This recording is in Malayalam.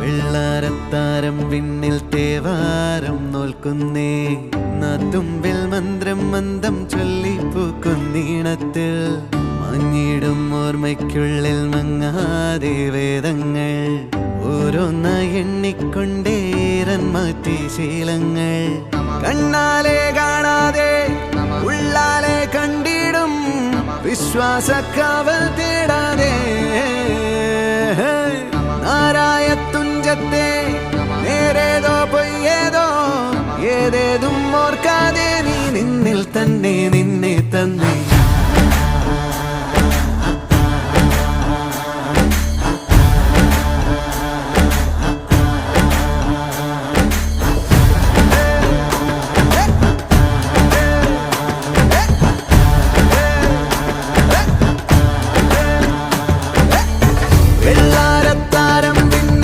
വെള്ളാരത്താരം വിണ്ണിൽ തേവാരം നോൽക്കുന്നേ നാത്തുമ്പിൽ മന്ത്രം മന്ദം ചൊല്ലിപ്പൂക്കുന്നീണത്തിൽ മങ്ങിടും ഓർമ്മയ്ക്കുള്ളിൽ മങ്ങാതെ വേദങ്ങൾ ഓരോന്നായി എണ്ണിക്കൊണ്ടേരൻ മാറ്റി ശീലങ്ങൾ കണ്ണാലെ കാണാതെ ഉള്ളാലെ കണ്ടിടും വിശ്വാസക്കാവൽ തേടാതെ നാരായ തുഞ്ചത്തെ നേരേതോ പൊയ്യേതോ ഏതേതും ഓർക്കാതെ നീ നിന്നിൽ തന്നെ നിന്നെ തന്നെ